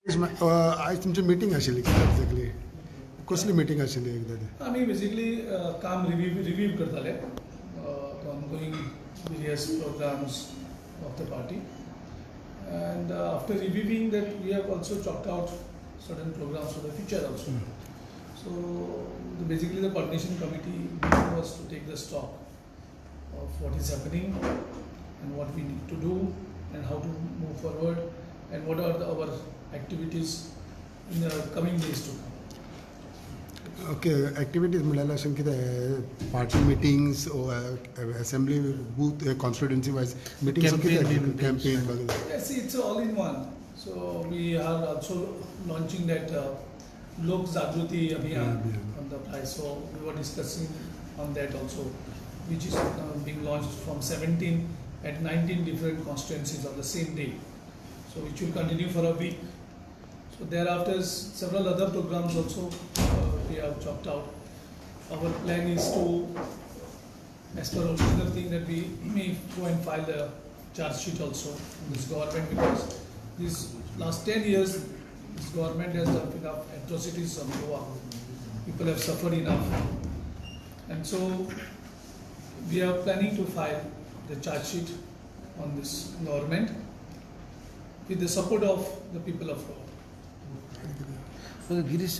आज तुमची मिटींग आशिल्ली कितें एक्झॅक्टली कसली मिटींग आशिल्ली एकदा ती आम्ही बेसिकली काम रिव्यू करताले ongoing various programs of the party, and after reviewing that we have also chalked out certain programs for the future also. So basically the coordination committee meeting was to take the stock of what is happening and what we need to do and how to move forward and what are our activities in the coming days to come. Okay activities म्हळ्यार अशें कितें party meetings assembly booth constituency wise meetings कितें campaign Yes, it's all in one. So we are also launching that Lok Jagruti Abhiyan on the price. So we were discussing on that also, which is being launched from 17 at 19 different constituencies on the same day. So which will continue for a week. So thereafter several other programs also we have chalked out. Our plan is to, as per original thing, that we may go and file the charge sheet also in this government, because these last 10 years this government has done enough atrocities on Goa. People have suffered enough, and so we are planning to file the charge sheet on this government with the support of the people of Goa. Girish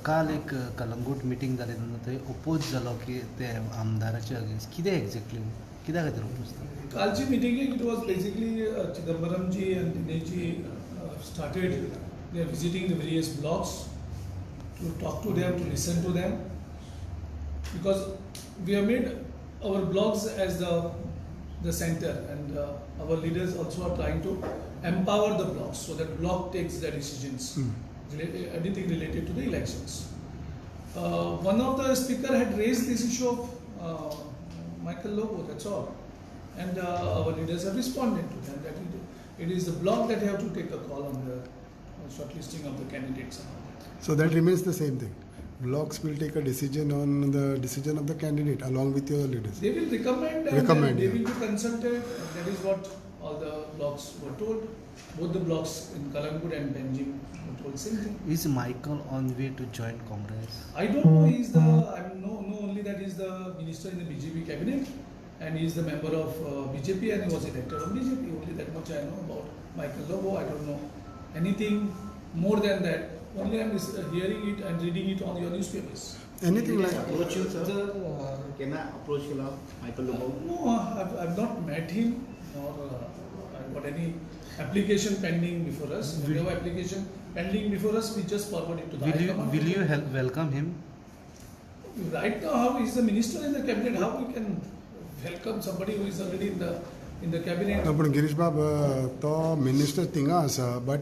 काल एक Calangute meeting जाली तेन्ना थंय oppose जालो की ते आमदाराचे against कितें exactly कित्या खातीर ओपोज जालो कालची मिटिंगेक it was basically Chidambaram ji and Dinesh ji started they are visiting the various blocks to talk to them, to listen to them, because we have made our blocks as the center, and our leaders also are trying to empower the blocks so that block takes the decisions. Anything related to the elections. One of the speaker had raised this issue of Michael Lobo, that's all. And our leaders have responded to them that it is the block that have to take a call on the shortlisting of the candidates and all that. So that remains the same thing. Blocks will take a decision on the decision of the candidate along with your leaders. They will recommend and they will be consulted. That is what all the blocks were told. Both the blocks in Kalangud and Benjim were told same thing. Is Michael on way to join Congress? I don't know. I know only that he's the minister in the BJP cabinet, and he's the member of BJP, and he was elected on BJP. Only that much I know about Michael Lobo. I don't know anything more than that. Only I'm hearing it and reading it on your newspapers. Anything like approach you, sir? Can I approach Michael Lobo? No, I've not met him, nor I've got any application pending before us. If we have application pending before us, we just forward it to the High Command. Will you help welcome him? Right now, how is the minister in the cabinet? How we can welcome somebody who is already in the cabinet? No, but Girish Bab, to minister thinga asa, but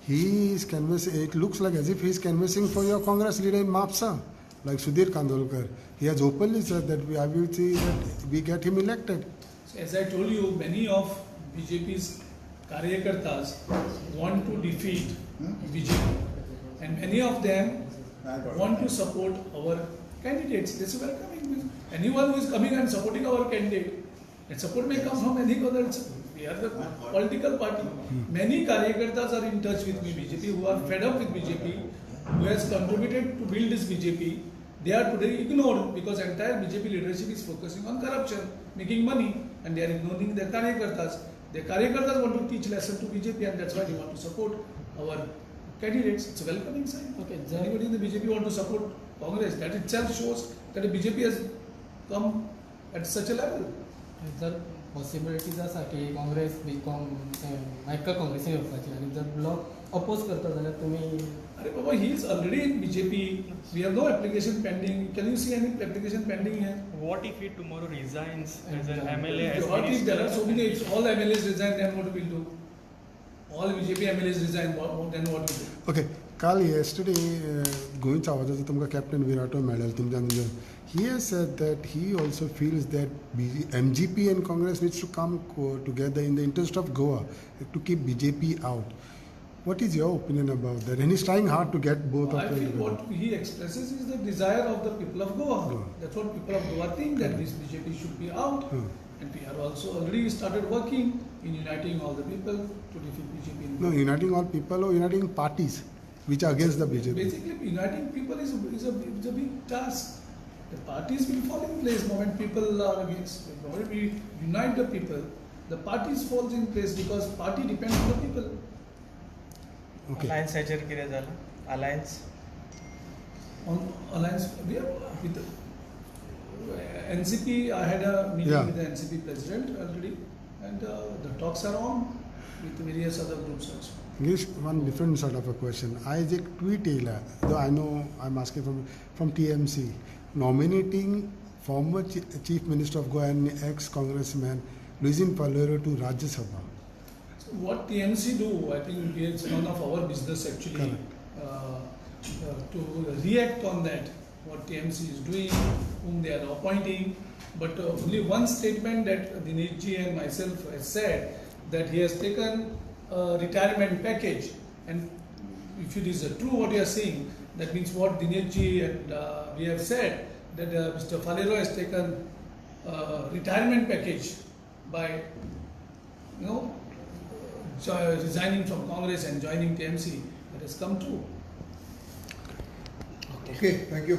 he is canvassing. It looks like as if he is canvassing for your Congress leader in Mapsa, like Sudhir Kandolkar. He has openly said that I will see that we get him elected. So as I told you, many of BJP's Karyakartas want to defeat BJP, and many of them want to support our candidates. This is welcoming. Anyone who is coming and supporting our candidate, and support may come from any other. We are the political party. Many Karyakartas are in touch with me, BJP, who are fed up with BJP, who has contributed to build this BJP. They are today ignored because entire BJP leadership is focusing on corruption, making money, and they are ignoring their Karyakartas. The Karyakartas want to teach lesson to BJP, and that's why they want to support our candidates. It's a welcoming sign. Okay, anybody in the BJP want to support Congress, that itself shows that the BJP has come at such a level. जर possibilities आसा की काँग्रेस मायका काँग्रेसीन येवपाची आनी जर block oppose करता जाल्यार तुमी Arey Baba, he is already in BJP. We have no application pending. Can you see any application pending here? What if he tomorrow resigns as an MLA? As What if there are minister? so many, if all MLAs resign, then what will do? All BJP MLAs resign, then what will do? Okay, काल yesterday गोंयच्या आवाजाचो तुमकां captain विराटो मेळ्ळेलो तुमच्या he has said that he also feels that MGP and Congress needs to come together in the interest of Goa to keep BJP out. What is your opinion about that? And he's trying hard to get both I of them feel together. what he expresses is the desire of the people of Goa. That's what people of Goa think, that this BJP should be out. And we are also already started working in uniting all the people to defeat BJP. No, uniting all people or uniting parties which are against the BJP. Basically, uniting people is a big task. The parties will fall in place moment people are against. The moment we unite the people, the parties falls in place because party depends on the people. Okay. Alliance हेचेर कितें जालां? Alliance On alliance, we are with the NCP. I had a meeting Yeah. with the NCP president already, and the talks are on with various other groups also. Girish, one different sort of a question. I एक tweet एला, though I know I'm asking from TMC, nominating former Chief Minister of Goa and ex-congressman Luisin Palero to Rajya Sabha. So what TMC do, I think it's none of our business actually to react on that. What TMC is doing, whom they are appointing, but only one statement that Dinesh ji and myself has said that he has taken a retirement package, and if it is true what you are saying, that means what Dinesh ji and we have said that Mr. Falero has taken retirement package by resigning from Congress and joining TMC. That has come true. Okay, thank you.